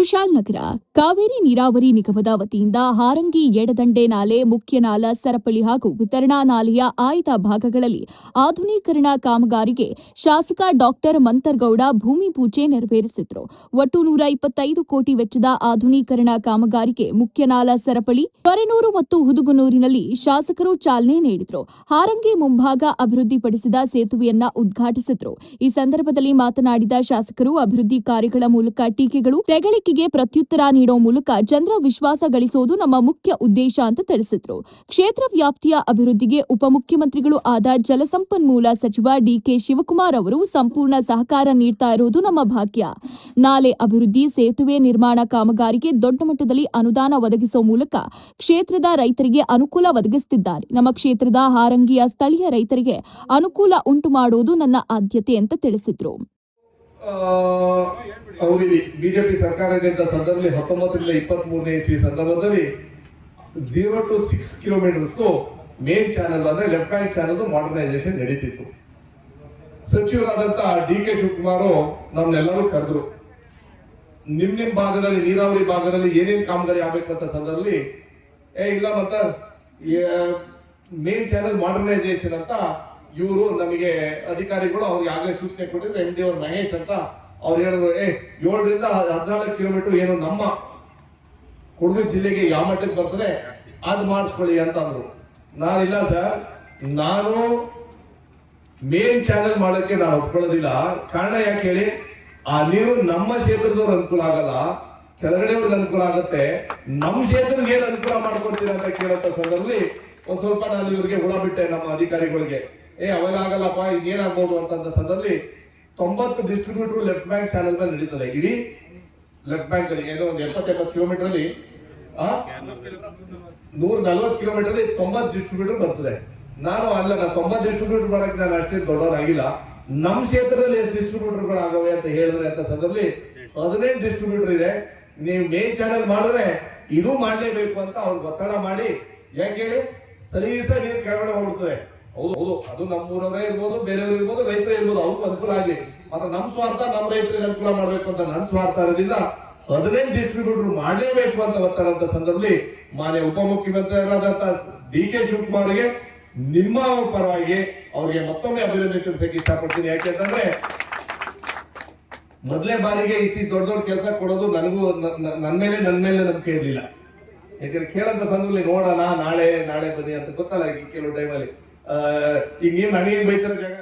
ಕುಶಾಲನಗರ ಕಾವೇರಿ ನೀರಾವರಿ ನಿಗಮದ ವತಿಯಿಂದ ಹಾರಂಗಿ ಎಡದಂಡೆ ನಾಲೆ, ಮುಖ್ಯ ನಾಲಾ, ಸರಪಳಿ ಹಾಗೂ ವಿತರಣಾ ನಾಲೆಯ ಆಯ್ದ ಭಾಗಗಳಲ್ಲಿ ಆಧುನೀಕರಣ ಕಾಮಗಾರಿಗೆ ಶಾಸಕ ಡಾಕ್ಟರ್ ಮಂತರ್ಗೌಡ ಭೂಮಿ ಪೂಜೆ ನೆರವೇರಿಸಿದರು. ಒಟ್ಟು 125 ಕೋಟಿ ವೆಚ್ಚದ ಆಧುನೀಕರಣ ಕಾಮಗಾರಿಗೆ ಮುಖ್ಯ ನಾಲಾ, ಸರಪಳಿ, ತೊರೆನೂರು ಮತ್ತು ಹುದುಗುನೂರಿನಲ್ಲಿ ಶಾಸಕರು ಚಾಲನೆ ನೀಡಿದರು. ಹಾರಂಗಿ ಮುಂಭಾಗ ಅಭಿವೃದ್ಧಿಪಡಿಸಿದ ಸೇತುವೆಯನ್ನ ಉದ್ಘಾಟಿಸಿದರು. ಈ ಸಂದರ್ಭದಲ್ಲಿ ಮಾತನಾಡಿದ ಶಾಸಕರು, ಅಭಿವೃದ್ಧಿ ಕಾರ್ಯಗಳ ಮೂಲಕ ಟೀಕೆಗಳು, ತೆಗಳಿಕೆಗೆ ಪ್ರತ್ಯುತ್ತರ ನೀಡುವ ಮೂಲಕ ಜನರ ವಿಶ್ವಾಸ ಗಳಿಸುವುದು ನಮ್ಮ ಮುಖ್ಯ ಉದ್ದೇಶ ಅಂತ ತಿಳಿಸಿದರು. ಕ್ಷೇತ್ರ ವ್ಯಾಪ್ತಿಯ ಅಭಿವೃದ್ಧಿಗೆ ಉಪಮುಖ್ಯಮಂತ್ರಿಗಳು ಆದ ಜಲಸಂಪನ್ಮೂಲ ಸಚಿವ ಡಿಕೆ ಶಿವಕುಮಾರ್ ಅವರು ಸಂಪೂರ್ಣ ಸಹಕಾರ ನೀಡ್ತಾ ಇರುವುದು ನಮ್ಮ ಭಾಗ್ಯ. ನಾಲೆ ಅಭಿವೃದ್ಧಿ, ಸೇತುವೆ ನಿರ್ಮಾಣ ಕಾಮಗಾರಿಗೆ ದೊಡ್ಡ ಮಟ್ಟದಲ್ಲಿ ಅನುದಾನ ಒದಗಿಸುವ ಮೂಲಕ ಕ್ಷೇತ್ರದ ರೈತರಿಗೆ ಅನುಕೂಲ ಒದಗಿಸುತ್ತಿದ್ದಾರೆ. ನಮ್ಮ ಕ್ಷೇತ್ರದ ಹಾರಂಗಿಯ ಸ್ಥಳೀಯ ರೈತರಿಗೆ ಅನುಕೂಲ ಉಂಟು ಮಾಡುವುದು ನನ್ನ ಆದ್ಯತೆ ಅಂತ ತಿಳಿಸಿದರು. ಬಿಜೆಪಿ ಸರ್ಕಾರ ಇದ್ದಂತ ಸಂದರ್ಭದಲ್ಲಿ 19ರಿಂದ 23ನೇ ಇಸ್ವಿ ಸಂದರ್ಭದಲ್ಲಿ 0 to 6 ಕಿಲೋಮೀಟರ್ಸ್ ಮೇನ್ ಚಾನೆಲ್ ಅಂದ್ರೆ ಲೆಫ್ಟ್ ಹ್ಯಾಂಡ್ ಚಾನೆಲ್ ಮಾಡರ್ನೈಸೇಷನ್ ನಡೀತಿತ್ತು. ಸಚಿವರಾದಂತ ಡಿ.ಕೆ. ಶಿವಕುಮಾರ್ ನಮ್ನೆಲ್ಲರೂ ಕರೆದ್ರು. ನಿಮ್ ಭಾಗದಲ್ಲಿ, ನೀರಾವರಿ ಭಾಗದಲ್ಲಿ ಏನೇನ್ ಕಾಮಗಾರಿ ಆಗ್ಬೇಕಂತ ಸಂದರ್ಭದಲ್ಲಿ ಇಲ್ಲ ಮತ್ತ ಮೇನ್ ಚಾನೆಲ್ ಮಾಡರ್ನೈಸೇಷನ್ ಅಂತ ಇವರು ನಮಗೆ ಅಧಿಕಾರಿಗಳು ಅವ್ರಿಗೆ ಆಗಲೇ ಸೂಚನೆ ಕೊಟ್ಟಿದ್ರು. ಎಂ ಡಿ ಅವ್ರ ಮಹೇಶ್ ಅಂತ ಅವ್ರು ಹೇಳಿದ್ರು, 7ರಿಂದ 14 ಕಿಲೋಮೀಟರ್ ಏನು ನಮ್ಮ ಕೊಡಗು ಜಿಲ್ಲೆಗೆ ಯಾವ ಮಟ್ಟಕ್ಕೆ ಬರ್ತದೆ ಅದು ಮಾಡಿಸ್ಕೊಳ್ಳಿ ಅಂತ ಅಂದ್ರು. ನಾನಿಲ್ಲ ಸರ್, ನಾನು ಮೇನ್ ಚಾನೆಲ್ ಮಾಡೋಕ್ಕೆ ನಾನು ಒಪ್ಕೊಳ್ಳೋದಿಲ್ಲ. ಕಾರಣ ಯಾಕೆ ಹೇಳಿ, ಆ ನೀರು ನಮ್ಮ ಕ್ಷೇತ್ರದವ್ರು ಅನುಕೂಲ ಆಗಲ್ಲ, ಕೆಳಗಡೆಯವ್ರಿಗೆ ಅನುಕೂಲ ಆಗುತ್ತೆ. ನಮ್ಮ ಕ್ಷೇತ್ರಕ್ಕೆ ಏನ್ ಅನುಕೂಲ ಮಾಡ್ಕೊಡ್ತೀರ ಅಂತ ಕೇಳಂತ ಸಂದರ್ಭದಲ್ಲಿ ಒಂದ್ ಸ್ವಲ್ಪ ನಾನು ಇವ್ರಿಗೆ ಹುಳ ಬಿಟ್ಟೆ ನಮ್ಮ ಅಧಿಕಾರಿಗಳಿಗೆ. ಅವೆಲ್ಲ ಆಗಲ್ಲಪ್ಪ, ಏನಾಗ್ಬೋದು ಅಂತ ಸಂದರ್ಭದಲ್ಲಿ 90 ಡಿಸ್ಟ್ರಿಬ್ಯೂಟರ್ ಲೆಫ್ಟ್ ಬ್ಯಾಂಕ್ ಚಾನೆಲ್ ಮೇಲೆ ನಡೀತದೆ. ಇಡೀ ಲೆಫ್ಟ್ ಬ್ಯಾಂಕ್ ಅಲ್ಲಿ ಏನೋ ಒಂದು 70-80 ಕಿಲೋಮೀಟರ್ ಅಲ್ಲಿ 140 ಕಿಲೋಮೀಟರ್ ಅಲ್ಲಿ 90 ಡಿಸ್ಟ್ರಿಬ್ಯೂಟರ್ ಬರ್ತದೆ. ನಾನು 90 ಡಿಸ್ಟ್ರಿಬ್ಯೂಟರ್ ಮಾಡಕ್ಕೆ ನಾನು ಅಷ್ಟೇ ದೊಡ್ಡವನಾಗಿಲ್ಲ. ನಮ್ಮ ಕ್ಷೇತ್ರದಲ್ಲಿ ಎಷ್ಟು ಡಿಸ್ಟ್ರಿಬ್ಯೂಟರ್ಗಳು ಆಗವೆ ಅಂತ ಹೇಳಿದ್ರೆ ಅಂತ ಸಂದರ್ಭದಲ್ಲಿ 18 ಡಿಸ್ಟ್ರಿಬ್ಯೂಟರ್ ಇದೆ. ನೀವು ಮೇನ್ ಚಾನೆಲ್ ಮಾಡಿದ್ರೆ ಇದು ಮಾಡಲೇಬೇಕು ಅಂತ ಅವ್ರಿಗೆ ಒತ್ತಡ ಮಾಡಿ, ಯಾಕೆ ಹೇಳಿ, ಸಲೀಸ ನೀರು ಕೆಳಗಡೆ ಹೋಗ್ಬಿಡ್ತದೆ. ಹೌದು, ಅದು ನಮ್ಮೂರವರೇ ಇರ್ಬೋದು, ಬೇರೆಯವರು ಇರ್ಬೋದು, ರೈತರೇ ಇರ್ಬೋದು, ಅವ್ರಿಗೂ ಅನುಕೂಲ ಆಗಲಿ. ಮತ್ತೆ ನಮ್ಮ ಸ್ವಾರ್ಥ, ನಮ್ಮ ರೈತರಿಗೆ ಅನುಕೂಲ ಮಾಡಬೇಕು ಅಂತ ನನ್ನ ಸ್ವಾರ್ಥ ಇರೋದ್ರಿಂದ 18 ಡಿಸ್ಟ್ರಿಬ್ಯೂಟರ್ ಮಾಡಲೇಬೇಕು ಅಂತ ಒತ್ತಡ ಅಂತ ಸಂದರ್ಭದಲ್ಲಿ ಮಾನ್ಯ ಉಪಮುಖ್ಯಮಂತ್ರಿಗಳಾದಂತ ಡಿ.ಕೆ. ಶಿವಕುಮಾರ್ಗೆ ನಿಮ್ಮ ಪರವಾಗಿ ಅವರಿಗೆ ಮತ್ತೊಮ್ಮೆ ಅಭಿನಂದನೆ ತಿಳಿಸಕ್ಕೆ ಇಷ್ಟಪಡ್ತೀನಿ. ಯಾಕೆಂತಂದ್ರೆ ಮೊದಲೇ ಬಾರಿಗೆ ಈಚೆ ದೊಡ್ಡ ದೊಡ್ಡ ಕೆಲಸ ಕೊಡೋದು ನನಗೂ ನನ್ನ ಮೇಲೆ ನಂಬಿಕೆ ಇರಲಿಲ್ಲ. ಯಾಕಂದ್ರೆ ಕೇಳಂತ ಸಂದರ್ಭದಲ್ಲಿ ನೋಡೋಣ, ನಾಳೆ ಬನ್ನಿ ಅಂತ ಗೊತ್ತಲ್ಲ ಕೆಲವು ಟೈಮಲ್ಲಿ. ಈಗ ನೀವು ನನಗೆ ಬೈತಾರೆ ಜಾಗ.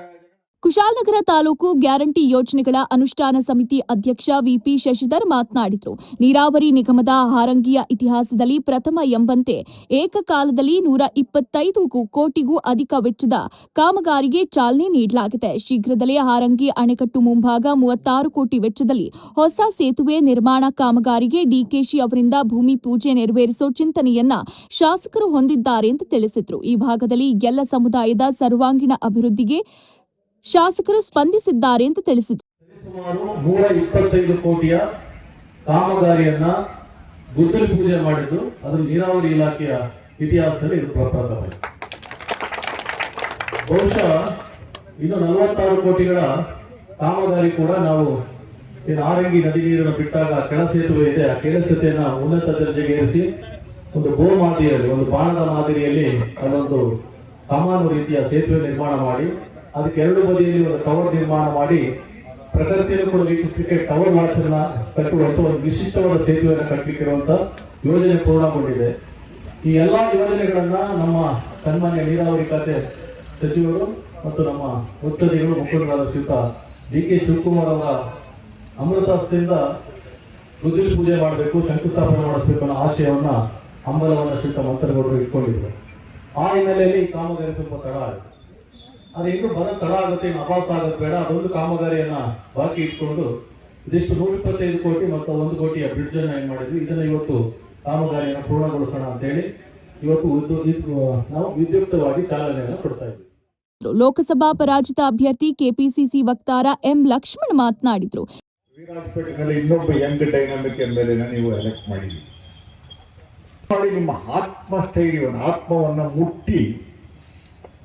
ಕುಶಾಲನಗರ ತಾಲೂಕು ಗ್ಯಾರಂಟಿ ಯೋಜನೆಗಳ ಅನುಷ್ಠಾನ ಸಮಿತಿ ಅಧ್ಯಕ್ಷ ವಿಪಿ ಶಶಿಧರ್ ಮಾತನಾಡಿದರು. ನೀರಾವರಿ ನಿಗಮದ ಹಾರಂಗಿಯ ಇತಿಹಾಸದಲ್ಲಿ ಪ್ರಥಮ ಎಂಬಂತೆ ಏಕಕಾಲದಲ್ಲಿ 125 ಕೋಟಿಗೂ ಅಧಿಕ ವೆಚ್ಚದ ಕಾಮಗಾರಿಗೆ ಚಾಲನೆ ನೀಡಲಾಗಿದೆ. ಶೀಘ್ರದಲ್ಲೇ ಹಾರಂಗಿ ಅಣೆಕಟ್ಟು ಮುಂಭಾಗ 36 ಕೋಟಿ ವೆಚ್ಚದಲ್ಲಿ ಹೊಸ ಸೇತುವೆ ನಿರ್ಮಾಣ ಕಾಮಗಾರಿಗೆ ಡಿಕೆಶಿ ಅವರಿಂದ ಭೂಮಿ ಪೂಜೆ ನೆರವೇರಿಸುವ ಚಿಂತನೆಯನ್ನ ಶಾಸಕರು ಹೊಂದಿದ್ದಾರೆ ಎಂದು ತಿಳಿಸಿದರು. ಈ ಭಾಗದಲ್ಲಿ ಎಲ್ಲ ಸಮುದಾಯದ ಸರ್ವಾಂಗೀಣ ಅಭಿವೃದ್ಧಿಗೆ ಶಾಸಕರು ಸ್ಪಂದಿಸಿದ್ದಾರೆ ಎಂದು ತಿಳಿಸಿದರು. ಸುಮಾರು 125 ಕೋಟಿಯ ಕಾಮಗಾರಿಯನ್ನ ಗುದ್ದಲಿ ಪೂಜೆ ಮಾಡಿದ್ದು ಅದು ನೀರಾವರಿ ಇಲಾಖೆಯ ಇತಿಹಾಸದಲ್ಲಿ ಇದು ಪ್ರಪ್ರಥಮ. ಬಹುಶಃ ಇನ್ನು 46 ಕೋಟಿಗಳ ಕಾಮಗಾರಿ ಕೂಡ ನಾವು ಹಾರಂಗಿ ನದಿ ನೀರನ್ನು ಬಿಟ್ಟಾಗ ಕೆಳ ಸೇತುವೆ ಇದೆ, ಆ ಕೆಳ ಸೇತುವೆಯನ್ನ ಉನ್ನತ ದರ್ಜೆಗೆ ಏರಿಸಿ ಒಂದು ಗೋ ಮಾದರಿಯಲ್ಲಿ, ಒಂದು ಬಾಣದ ಮಾದರಿಯಲ್ಲಿ ಅಲ್ಲೊಂದು ಕಮಾನು ರೀತಿಯ ಸೇತುವೆ ನಿರ್ಮಾಣ ಮಾಡಿ, ಅದಕ್ಕೆ ಎರಡು ಬದಿಯಲ್ಲಿ ಒಂದು ಟವರ್ ನಿರ್ಮಾಣ ಮಾಡಿ, ಪ್ರಕೃತಿಯನ್ನು ಕೂಡ ವೀಕ್ಷಿಸಲಿಕ್ಕೆ ಟವರ್ ವಾಚ್ ಅನ್ನ ಕಟ್ಟುವಂತ ಒಂದು ವಿಶಿಷ್ಟವಾದ ಸೇತುವೆಯನ್ನು ಕಟ್ಟಲಿಕ್ಕಿರುವಂತ ಯೋಜನೆ ಪೂರ್ಣಗೊಂಡಿದೆ. ಈ ಎಲ್ಲಾ ಯೋಜನೆಗಳನ್ನ ನಮ್ಮ ಸನ್ಮಾನ್ಯ ನೀರಾವರಿ ಖಾತೆ ಸಚಿವರು ಮತ್ತು ನಮ್ಮ ಮುತ್ಸದಿಗಳು, ಮುಖಂಡರಾದ ಶ್ರೀಯುತ ಡಿ.ಕೆ. ಶಿವಕುಮಾರ್ ಅವರ ಅಮೃತಾಸ್ತಿಯಿಂದ ಗುದ್ದಲಿ ಪೂಜೆ ಮಾಡಬೇಕು, ಶಂಕುಸ್ಥಾಪನೆ ಮಾಡಿಸಬೇಕು ಅನ್ನೋ ಆಶಯವನ್ನ, ಹಂಬಲವನ್ನ ಶ್ರೀಯುತ ಮಂತರಗೌಡರು ಇಟ್ಕೊಂಡಿದ್ರು. ಆ ಹಿನ್ನೆಲೆಯಲ್ಲಿ ಕಾಮಗಾರಿ ಸ್ವಲ್ಪ ತಡ ಆಯಿತು. ಅದು ಇನ್ನೂ ತಡ ಆಗುತ್ತೆ, ಅಭಾಸ ಆಗೋದು ಬೇಡ, ಅದೊಂದು ಕಾಮಗಾರಿಯನ್ನ ಬಾಕಿ ಇಟ್ಕೊಂಡು ಇದಿಷ್ಟು 125 ಕೋಟಿ ಮತ್ತು 1 ಕೋಟಿಯ ಬ್ರಿಡ್ಜ್ ಅನ್ನ ಏನ್ ಮಾಡಿದ್ವಿ, ಇದನ್ನ ಇವತ್ತು ಕಾಮಗಾರಿಯನ್ನು ಪೂರ್ಣಗೊಳಿಸೋಣ ಅಂತ ಹೇಳಿ ಇವತ್ತು ನಾವು ವಿದ್ಯುಕ್ತವಾಗಿ ಚಾಲನೆಯನ್ನು ಕೊಡ್ತಾ ಇದ್ವಿ. ಲೋಕಸಭಾ ಪರಾಜಿತ ಅಭ್ಯರ್ಥಿ ಕೆಪಿಸಿಸಿ ವಕ್ತಾರ ಎಂ ಲಕ್ಷ್ಮಣ್ ಮಾತನಾಡಿದರು. ವಿರಾಜಪೇಟೆನಲ್ಲಿ ಇನ್ನೊಬ್ಬ ಯಂಗ್ ಡೈನಾಮಿಕ್ ಎಂಎಲ್ಎನ ನೀವು ಎಲೆಕ್ಟ್ ಮಾಡಿದ್ದೀರಿ. ನಿಮ್ಮ ಆತ್ಮಸ್ಥೈರ್ಯವನ್ನು, ಆತ್ಮವನ್ನು ಮುಟ್ಟಿ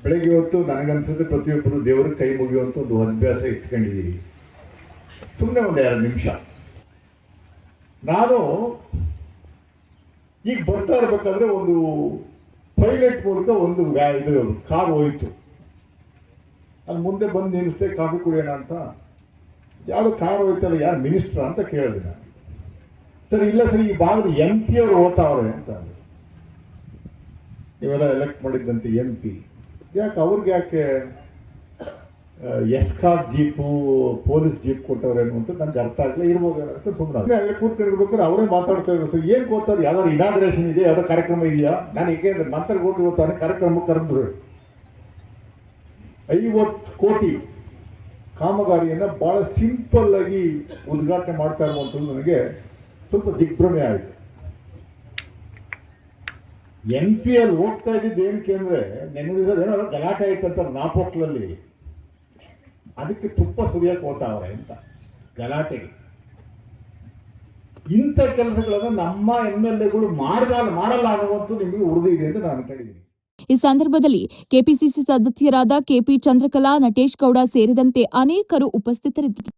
ಬೆಳಗ್ಗೆ ಹೊತ್ತು ನನಗನ್ಸುತ್ತೆ ಪ್ರತಿಯೊಬ್ಬರು ದೇವರ ಕೈ ಮುಗಿಯುವಂಥ ಒಂದು ಅಭ್ಯಾಸ ಇಟ್ಕೊಂಡಿದ್ದೀರಿ. ಸುಮ್ಮನೆ ಒಂದು 2 ನಿಮಿಷ ನಾನು ಈಗ ಬರ್ತಾ ಇರ್ಬೇಕಾದ್ರೆ ಒಂದು ಪೈಲಟ್ ಮೂಲಕ ಒಂದು ಇದು ಕಾರ್ ಹೋಯಿತು. ಅಲ್ಲಿ ಮುಂದೆ ಬಂದು ನಿಲ್ಲಿಸ್ದೆ ಕಾಫಿ ಕುಡಿಯೋಣ ಅಂತ. ಯಾವುದು ಕಾರ್ ಹೋಯ್ತಲ್ಲ, ಯಾರು ಮಿನಿಸ್ಟ್ರ ಅಂತ ಕೇಳಿದೆ ನಾನು. ಸರ್ ಇಲ್ಲ ಸರ್, ಈ ಭಾಗದ MP ಅವರು ಓದ್ತಾವ್ರೆ ಅಂತ. ಇವೆಲ್ಲ ಎಲೆಕ್ಟ್ ಮಾಡಿದ್ದಂತೆ MP. ಯಾಕೆ ಅವ್ರಿಗೆ ಯಾಕೆ ಎಸ್ಕಾರ್ಟ್ ಜೀಪು ಪೊಲೀಸ್ ಜೀಪ್ ಕೊಟ್ಟವ್ರೆ ಅಂತ ನನಗೆ ಅರ್ಥ ಆಗಲಿಲ್ಲ. ಇರ್ಬೋದು ಅಂತ ಸುಮ್ಮನೆ ಅಲ್ಲಿ ಕೂತ್ಕೊಂಡಿರ್ಬೇಕಾದ್ರೆ ಅವರೇ ಮಾತಾಡ್ತಾ ಇದ್ರು. ಸರ್ ಏನು ಗೊತ್ತಾದ್ರು, ಯಾವ್ದಾದ್ರು ಇನಾಗ್ರೇಷನ್ ಇದೆ, ಯಾವ್ದೋ ಕಾರ್ಯಕ್ರಮ ಇದೆಯಾ? ನಾನು ಏಕೆಂದ್ರೆ ಮಂತ್ರಗೋಟಿ ಗೊತ್ತಾನೆ ಕಾರ್ಯಕ್ರಮಕ್ಕೆ ಕರೆದ್ರು. 50 ಕೋಟಿ ಕಾಮಗಾರಿಯನ್ನು ಬಹಳ ಸಿಂಪಲ್ ಆಗಿ ಉದ್ಘಾಟನೆ ಮಾಡ್ತಾ ಇರುವಂಥದ್ದು ನನಗೆ ಸ್ವಲ್ಪ ದಿಗ್ಭ್ರಮೆ ಆಯಿತು. MP ಅಲ್ಲಿ ಹೋಗ್ತಾ ಇದ್ದಿದ್ದು ಏನಕ್ಕೆ ಅಂದರೆ, ನೆನ್ನೆ ದಿವಸ ಏನೋ ಗಲಾಟೆ ಆಯ್ತಂತ ನಾಪೋಕ್ಲಲ್ಲಿ, ಅದಕ್ಕೆ ತುಪ್ಪ ಸುರಿಯಕ್ಕೆ ಹೋಗ್ತಾವ್ರೆ ಅಂತ ಗಲಾಟೆಗೆ. ಇಂಥ ಕೆಲಸಗಳನ್ನು ನಮ್ಮ MLAಗಳು ಮಾಡಲ್ಲ ಅನ್ನುವಂಥದ್ದು ನಿಮಗೆ ಉಳಿದಿದೆ ಅಂತ ನಾನು ಕೇಳಿದ್ದೀನಿ. ಈ ಸಂದರ್ಭದಲ್ಲಿ ಕೆಪಿಸಿಸಿ ಸದಸ್ಯರಾದ ಕೆಪಿ ಚಂದ್ರಕಲಾ, ನಟೇಶ್ ಗೌಡ ಸೇರಿದಂತೆ ಅನೇಕರು ಉಪಸ್ಥಿತರಿದ್ದರು.